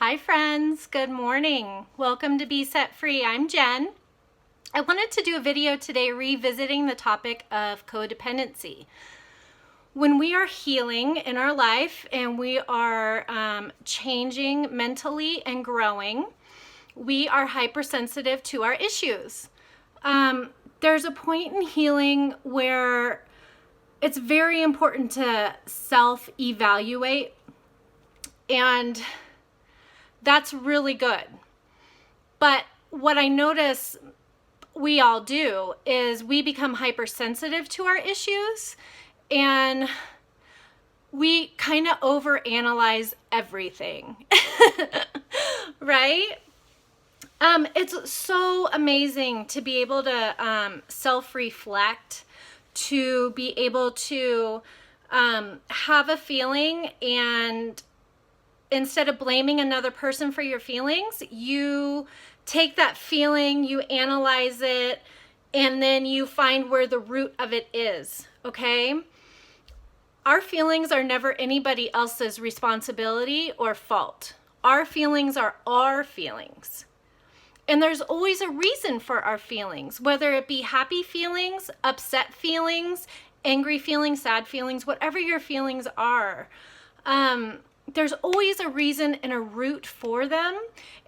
Hi friends, good morning. Welcome to Be Set Free. I'm Jen. I wanted to do a video today revisiting the topic of codependency. When we are healing in our life and we are changing mentally and growing, we are hypersensitive to our issues. There's a point in healing where it's very important to self-evaluate, and that's really good. But what I notice we all do is we become hypersensitive to our issues and we kind of overanalyze everything, right? It's so amazing to be able to self-reflect, to be able to have a feeling, and instead of blaming another person for your feelings, you take that feeling, you analyze it, and then you find where the root of it is, okay? Our feelings are never anybody else's responsibility or fault. Our feelings are our feelings. And there's always a reason for our feelings, whether it be happy feelings, upset feelings, angry feelings, sad feelings, whatever your feelings are. There's always a reason and a root for them,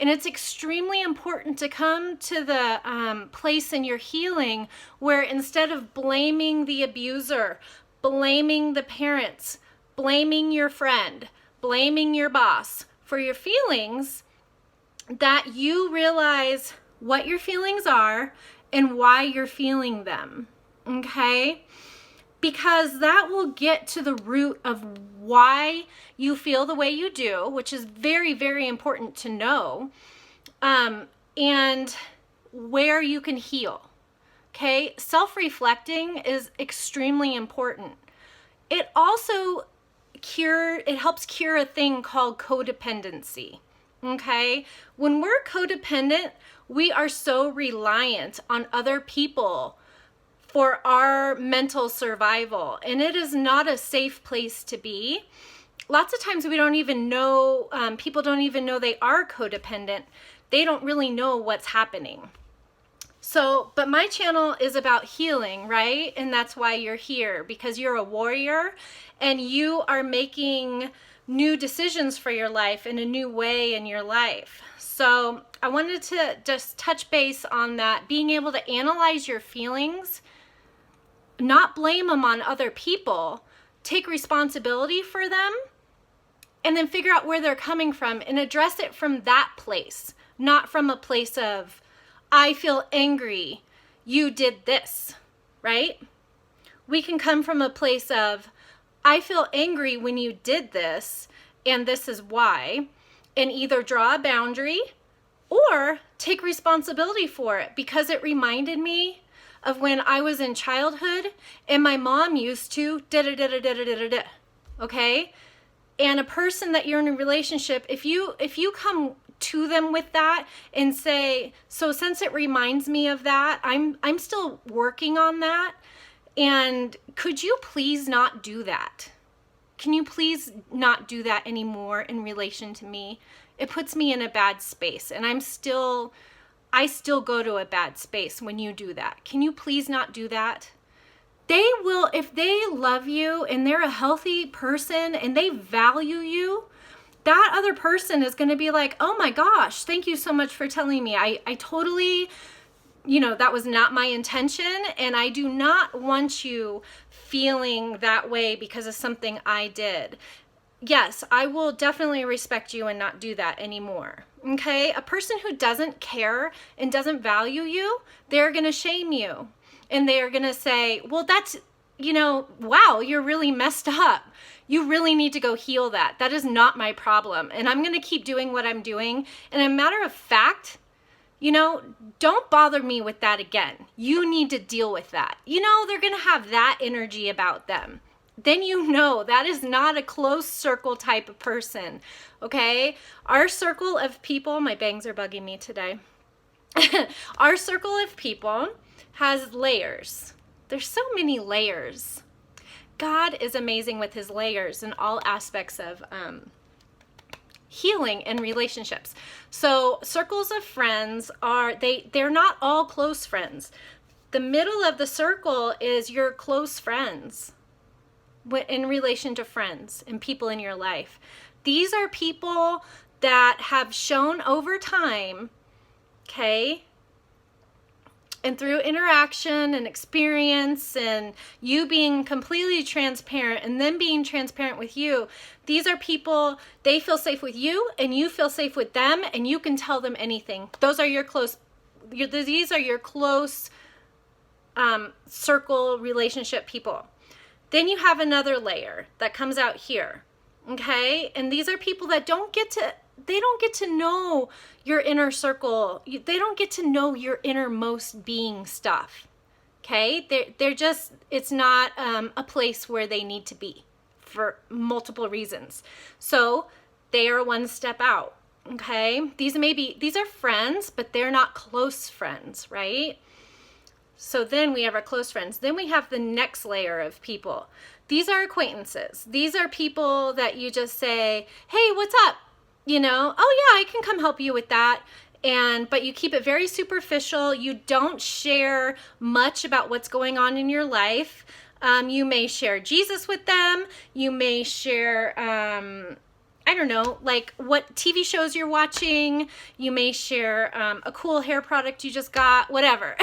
and it's extremely important to come to the place in your healing where instead of blaming the abuser, blaming the parents, blaming your friend, blaming your boss for your feelings, that you realize what your feelings are and why you're feeling them, okay? Because that will get to the root of why you feel the way you do, which is very, very important to know, and where you can heal, okay? Self-reflecting is extremely important. It also helps cure a thing called codependency, okay? When we're codependent, we are so reliant on other people for our mental survival, and it is not a safe place to be. Lots of times we don't even know, people don't even know they are codependent. They don't really know what's happening. So, but my channel is about healing, right? And that's why you're here, because you're a warrior and you are making new decisions for your life in a new way in your life. So I wanted to just touch base on that, being able to analyze your feelings, not blame them on other people, take responsibility for them, and then figure out where they're coming from and address it from that place, not from a place of, I feel angry, you did this, right? We can come from a place of, I feel angry when you did this, and this is why, and either draw a boundary or take responsibility for it because it reminded me of when I was in childhood and my mom used to da-da-da-da-da-da-da-da, okay? And a person that you're in a relationship, if you come to them with that and say, so since it reminds me of that, I'm still working on that, and could you please not do that? Can you please not do that anymore in relation to me? It puts me in a bad space, and I still go to a bad space when you do that. Can you please not do that? They will, if they love you and they're a healthy person and they value you, that other person is going to be like, oh my gosh, thank you so much for telling me. I totally, that was not my intention, and I do not want you feeling that way because of something I did. Yes, I will definitely respect you and not do that anymore, okay? A person who doesn't care and doesn't value you, they're going to shame you. And they're going to say, well, that's, wow, you're really messed up. You really need to go heal that. That is not my problem. And I'm going to keep doing what I'm doing. And a matter of fact, don't bother me with that again. You need to deal with that. They're going to have that energy about them. Then that is not a close circle type of person, okay? Our circle of people, my bangs are bugging me today. Our circle of people has layers. There's so many layers. God is amazing with his layers in all aspects of healing in relationships. So circles of friends they're not all close friends. The middle of the circle is your close friends in relation to friends and people in your life. These are people that have shown over time, okay, and through interaction and experience and you being completely transparent and them being transparent with you, these are people, they feel safe with you and you feel safe with them and you can tell them anything. These are your close circle relationship people. Then you have another layer that comes out here, okay? And these are people that don't get to know your inner circle. They don't get to know your innermost being stuff, okay? They're just, it's not a place where they need to be for multiple reasons. So they are one step out, okay? These are friends, but they're not close friends, right? So then we have our close friends. Then we have the next layer of people. These are acquaintances. These are people that you just say, hey, what's up? You know, oh yeah, I can come help you with that. But you keep it very superficial. You don't share much about what's going on in your life. You may share Jesus with them. You may share, I don't know, like what TV shows you're watching. You may share a cool hair product you just got, whatever,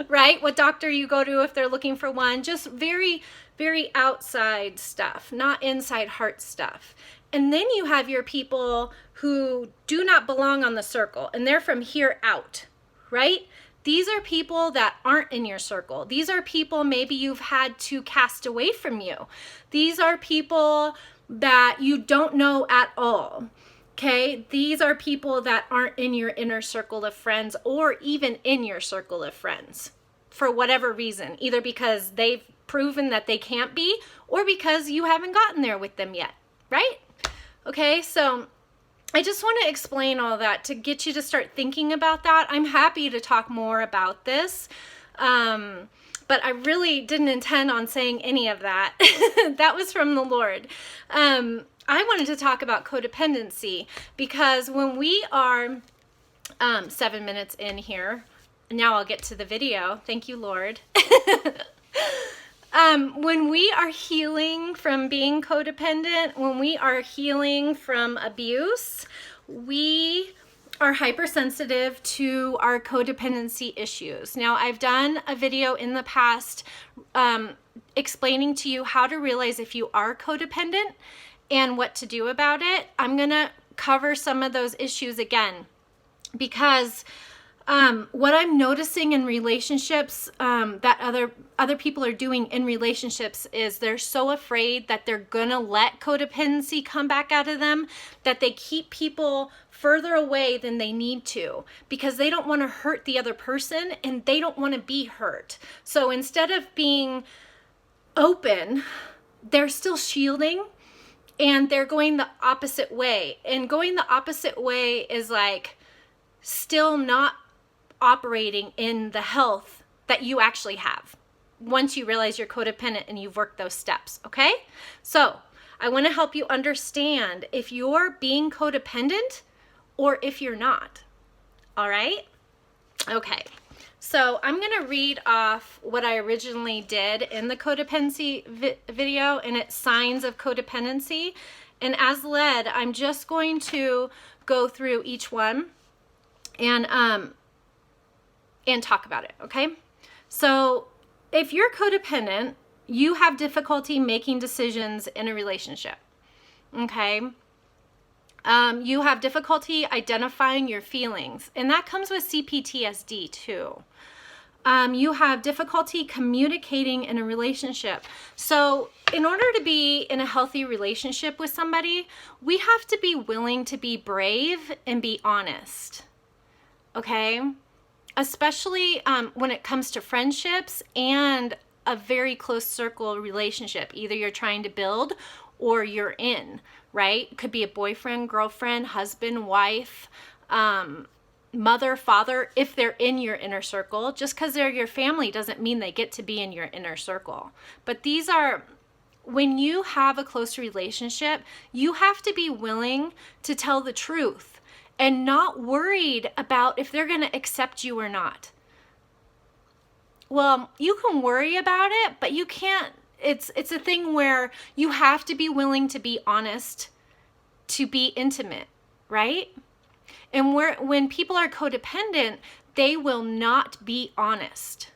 right? What doctor you go to if they're looking for one. Just very, very outside stuff, not inside heart stuff. And then you have your people who do not belong on the circle, and they're from here out, right? These are people that aren't in your circle. These are people maybe you've had to cast away from you. These are people that you don't know at all, okay? These are people that aren't in your inner circle of friends or even in your circle of friends for whatever reason, either because they've proven that they can't be or because you haven't gotten there with them yet, right? Okay, so I just want to explain all that to get you to start thinking about that. I'm happy to talk more about this, but I really didn't intend on saying any of that. That was from the Lord. I wanted to talk about codependency because when we are 7 minutes in here, now I'll get to the video. Thank you, Lord. When we are healing from being codependent, when we are healing from abuse, we are hypersensitive to our codependency issues. Now, I've done a video in the past explaining to you how to realize if you are codependent and what to do about it. I'm going to cover some of those issues again because what I'm noticing in relationships that other people are doing in relationships is they're so afraid that they're gonna let codependency come back out of them that they keep people further away than they need to because they don't want to hurt the other person and they don't want to be hurt. So instead of being open, they're still shielding and they're going the opposite way. And going the opposite way is like still not operating in the health that you actually have once you realize you're codependent and you've worked those steps, okay? So I want to help you understand if you're being codependent or if you're not, all right? Okay, so I'm going to read off what I originally did in the codependency video, and it's signs of codependency. And as led, I'm just going to go through each one and talk about it, okay? So if you're codependent, you have difficulty making decisions in a relationship, okay? You have difficulty identifying your feelings, and that comes with CPTSD too. You have difficulty communicating in a relationship. So in order to be in a healthy relationship with somebody, we have to be willing to be brave and be honest, okay? Especially when it comes to friendships and a very close circle relationship. Either you're trying to build or you're in, right? It could be a boyfriend, girlfriend, husband, wife, mother, father, if they're in your inner circle. Just because they're your family doesn't mean they get to be in your inner circle. But these are when you have a close relationship, you have to be willing to tell the truth and not worried about if they're going to accept you or not. Well, you can worry about it, but you can't. It's a thing where you have to be willing to be honest to be intimate, right? And when people are codependent, they will not be honest.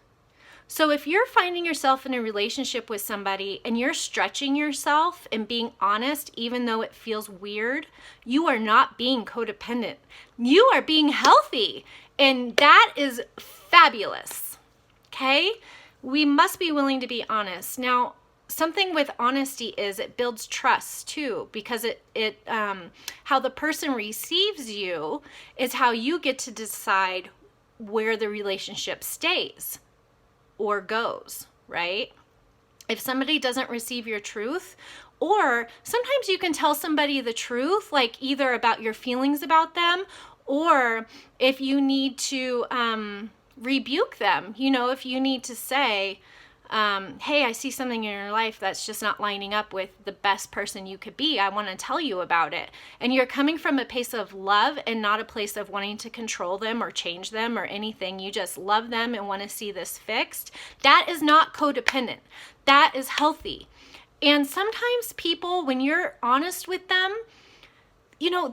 So if you're finding yourself in a relationship with somebody and you're stretching yourself and being honest, even though it feels weird, you are not being codependent. You are being healthy, and that is fabulous. Okay? We must be willing to be honest. Now, something with honesty is it builds trust too, because how the person receives you is how you get to decide where the relationship stays or goes, right? If somebody doesn't receive your truth, or sometimes you can tell somebody the truth, like either about your feelings about them, or if you need to rebuke them, if you need to say, hey, I see something in your life that's just not lining up with the best person you could be. I want to tell you about it. And you're coming from a place of love and not a place of wanting to control them or change them or anything. You just love them and want to see this fixed. That is not codependent. That is healthy. And sometimes people, when you're honest with them,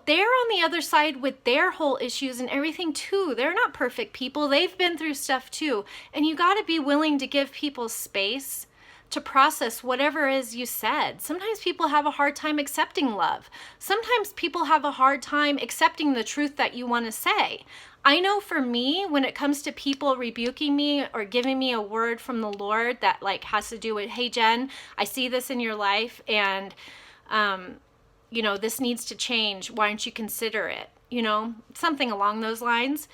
they're on the other side with their whole issues and everything too. They're not perfect people. They've been through stuff too. And you got to be willing to give people space to process whatever it is you said. Sometimes people have a hard time accepting love. Sometimes people have a hard time accepting the truth that you want to say. I know for me, when it comes to people rebuking me or giving me a word from the Lord that has to do with, hey, Jen, I see this in your life, and this needs to change. Why don't you consider it? Something along those lines.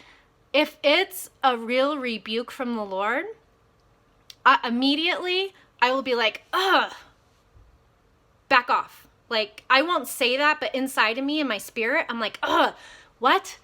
If it's a real rebuke from the Lord, immediately I will be like, back off. I won't say that, but inside of me, in my spirit, I'm like, what?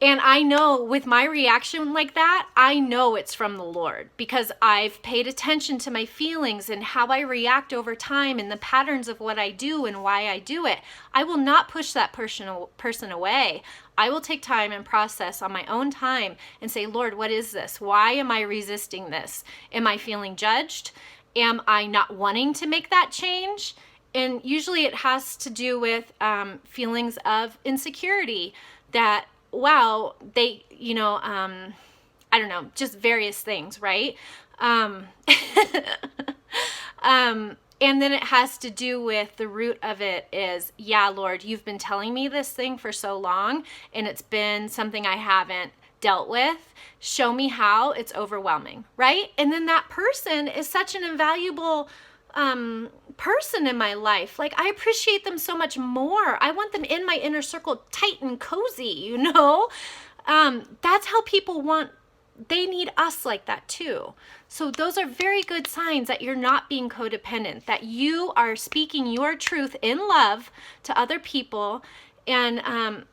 And I know with my reaction like that, I know it's from the Lord, because I've paid attention to my feelings and how I react over time and the patterns of what I do and why I do it. I will not push that person away. I will take time and process on my own time and say, Lord, what is this? Why am I resisting this? Am I feeling judged? Am I not wanting to make that change? And usually it has to do with feelings of insecurity that, wow, they, I don't know, just various things, right? And then it has to do with the root of it is, yeah, Lord, you've been telling me this thing for so long, and it's been something I haven't dealt with. Show me how. It's overwhelming, right? And then that person is such an invaluable person in my life. I appreciate them so much more. I want them in my inner circle, tight and cozy, that's how people they need us like that too. So those are very good signs that you're not being codependent, that you are speaking your truth in love to other people, and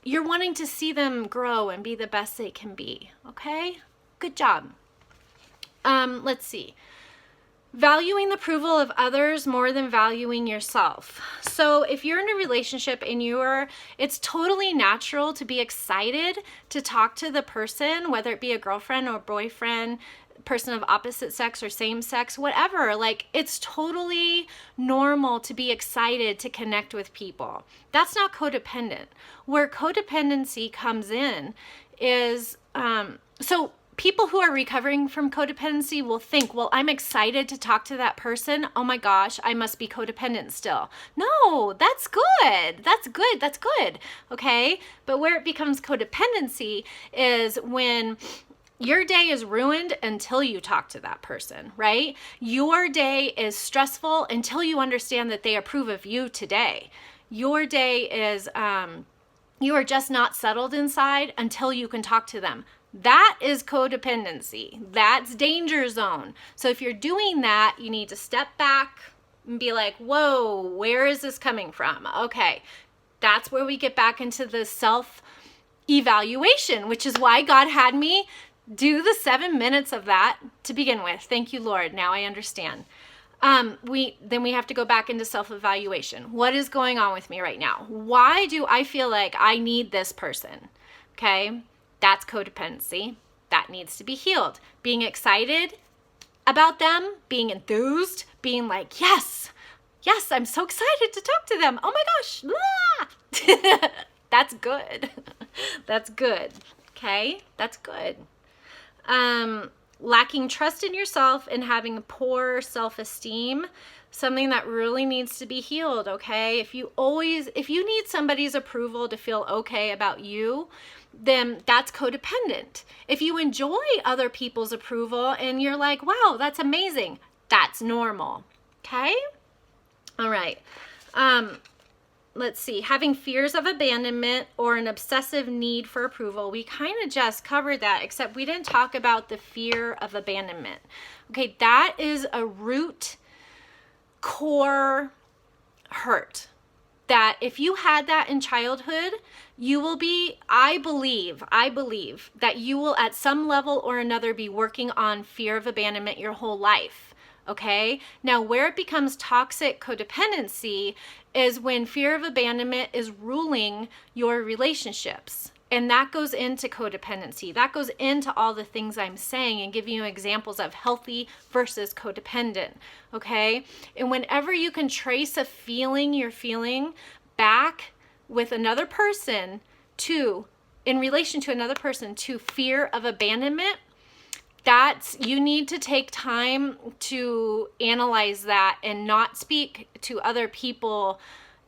you're wanting to see them grow and be the best they can be. Okay? Good job. Let's see. Valuing the approval of others more than valuing yourself. So if you're in a relationship and it's totally natural to be excited to talk to the person, whether it be a girlfriend or boyfriend, person of opposite sex or same sex, whatever. It's totally normal to be excited to connect with people. That's not codependent. Where codependency comes in is, so people who are recovering from codependency will think, well, I'm excited to talk to that person. Oh my gosh, I must be codependent still. No, that's good. That's good. That's good. Okay. But where it becomes codependency is when your day is ruined until you talk to that person, right? Your day is stressful until you understand that they approve of you today. Your day is, you are just not settled inside until you can talk to them. That is codependency. That's danger zone. So if you're doing that, you need to step back and be like, whoa, where is this coming from? Okay, that's where we get back into the self-evaluation, which is why God had me do the 7 minutes of that to begin with. Thank you, Lord. Now I understand. we have to go back into self-evaluation. What is going on with me right now? Why do I feel like I need this person? Okay, that's codependency. That needs to be healed. Being excited about them, being enthused, being like, yes, I'm so excited to talk to them. Oh my gosh. That's good. That's good. Okay, that's good. Lacking trust in yourself and having poor self-esteem, something that really needs to be healed, okay? If you need somebody's approval to feel okay about you, then that's codependent. If you enjoy other people's approval and you're like, wow, that's amazing, that's normal, okay? All right. Let's see, having fears of abandonment or an obsessive need for approval. We kind of just covered that, except we didn't talk about the fear of abandonment. Okay, that is a root core hurt that if you had that in childhood, you will be, I believe that you will at some level or another be working on fear of abandonment your whole life. Okay, now where it becomes toxic codependency is when fear of abandonment is ruling your relationships. And that goes into codependency. That goes into all the things I'm saying and giving you examples of healthy versus codependent. Okay, and whenever you can trace a feeling you're feeling back with another person in relation to another person to fear of abandonment, you need to take time to analyze that and not speak to other people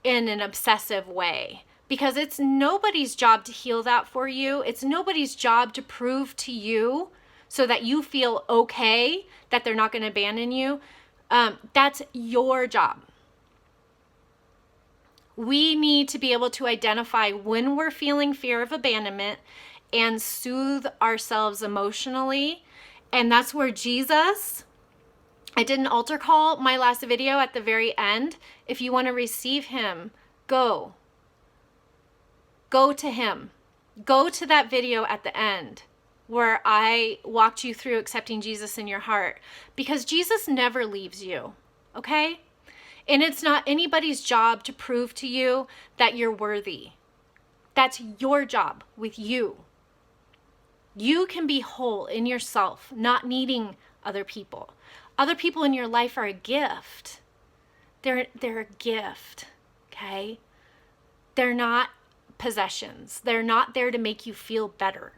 in an obsessive way, because it's nobody's job to heal that for you. It's nobody's job to prove to you so that you feel okay that they're not going to abandon you. That's your job. We need to be able to identify when we're feeling fear of abandonment and soothe ourselves emotionally. And that's where Jesus, I did an altar call my last video at the very end. If you want to receive him, go to him. Go to that video at the end where I walked you through accepting Jesus in your heart, because Jesus never leaves you, okay? And it's not anybody's job to prove to you that you're worthy. That's your job with you. You can be whole in yourself, not needing other people. Other people in your life are a gift. They're a gift, okay? They're not possessions. They're not there to make you feel better.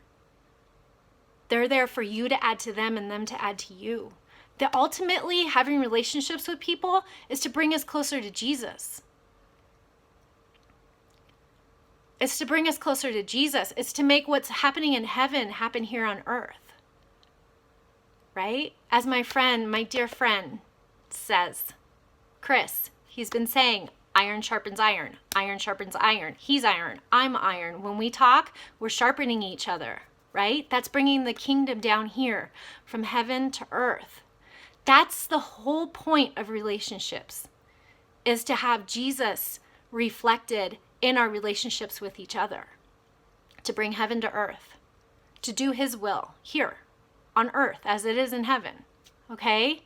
They're there for you to add to them and them to add to you. That ultimately, having relationships with people is to bring us closer to Jesus. It's to bring us closer to Jesus. It's to make what's happening in heaven happen here on earth. Right? As my dear friend says, Chris, he's been saying, iron sharpens iron. Iron sharpens iron. He's iron. I'm iron. When we talk, we're sharpening each other. Right? That's bringing the kingdom down here from heaven to earth. That's the whole point of relationships, is to have Jesus reflected in our relationships with each other, to bring heaven to earth, to do his will here on earth as it is in heaven. Okay?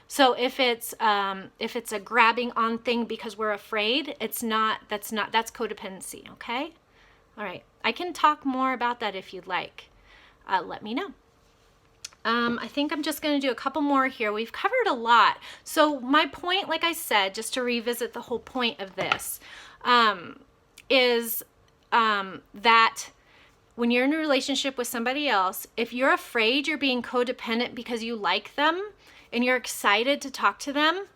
So if it's a grabbing on thing because we're afraid, that's codependency, okay? All right. I can talk more about that if you'd like. Let me know. I think I'm just going to do a couple more here. We've covered a lot. So my point, like I said, just to revisit the whole point of this, is that when you're in a relationship with somebody else, if you're afraid you're being codependent because you like them and you're excited to talk to them,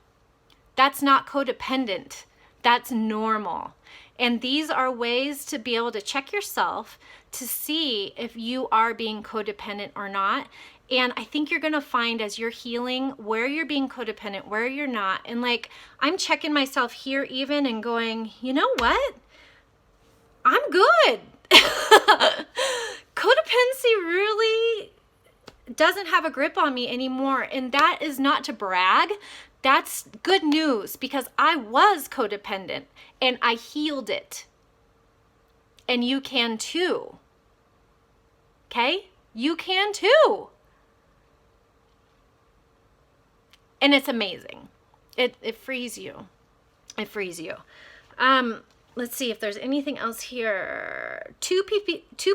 that's not codependent. That's normal. And these are ways to be able to check yourself to see if you are being codependent or not. And I think you're going to find as you're healing where you're being codependent, where you're not. And like, I'm checking myself here even and going, you know what? I'm good. Codependency really doesn't have a grip on me anymore. And that is not to brag. That's good news, because I was codependent and I healed it. And you can too. Okay? You can too. And it's amazing. It frees you. It frees you. Let's see if there's anything else here. Two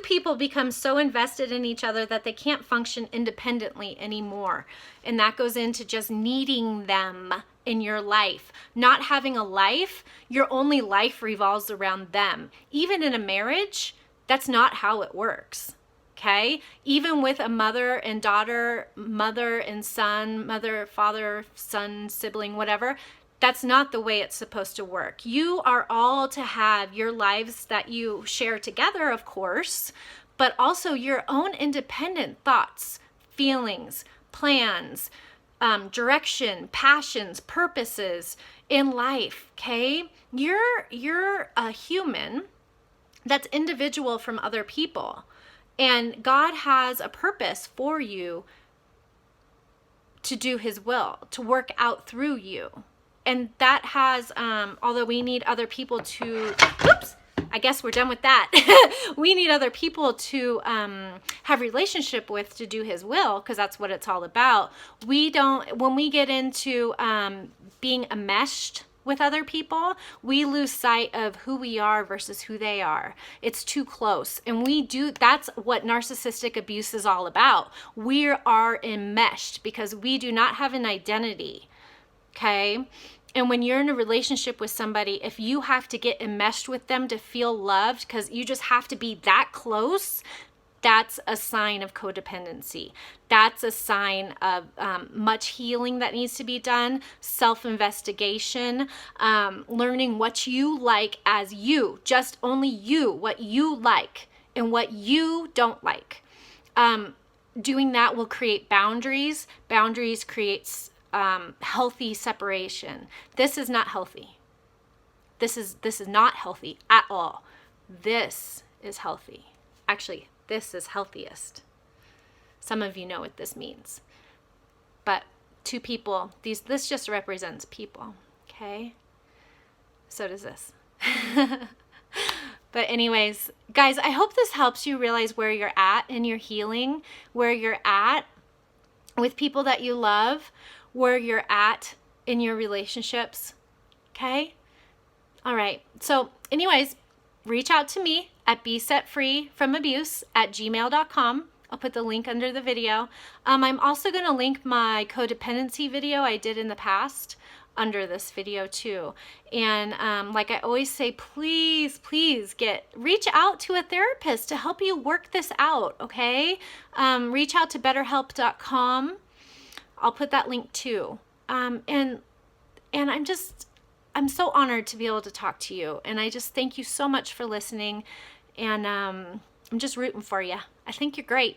people become so invested in each other that they can't function independently anymore. And that goes into just needing them in your life. Not having a life, your only life revolves around them. Even in a marriage, that's not how it works. Okay? Even with a mother and daughter, mother and son, mother, father, son, sibling, whatever, that's not the way it's supposed to work. You are all to have your lives that you share together, of course, but also your own independent thoughts, feelings, plans, direction, passions, purposes in life, okay? You're a human that's individual from other people, and God has a purpose for you to do his will, to work out through you. And that has, although we need other people to, oops, I guess we're done with that. We need other people to have relationship with to do his will, because that's what it's all about. When we get into being enmeshed with other people, we lose sight of who we are versus who they are. It's too close. And that's what narcissistic abuse is all about. We are enmeshed because we do not have an identity. Okay? And when you're in a relationship with somebody, if you have to get enmeshed with them to feel loved, because you just have to be that close, that's a sign of codependency. That's a sign of much healing that needs to be done, self-investigation, learning what you like as you, just only you, what you like and what you don't like. Doing that will create boundaries. Boundaries creates healthy separation. This is not healthy. This is not healthy at all. This is healthy. Actually, this is healthiest. Some of you know what this means. But two people, this just represents people, okay? So does this. But anyways, guys, I hope this helps you realize where you're at in your healing, where you're at with people that you love, where you're at in your relationships, okay? All right, so anyways, reach out to me at besetfreefromabuse@gmail.com. I'll put the link under the video. I'm also gonna link my codependency video I did in the past under this video too. And like I always say, please reach out to a therapist to help you work this out, okay? Reach out to betterhelp.com. I'll put that link too. And I'm so honored to be able to talk to you. And I just thank you so much for listening. And I'm just rooting for you. I think you're great.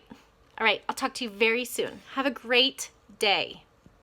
All right, I'll talk to you very soon. Have a great day.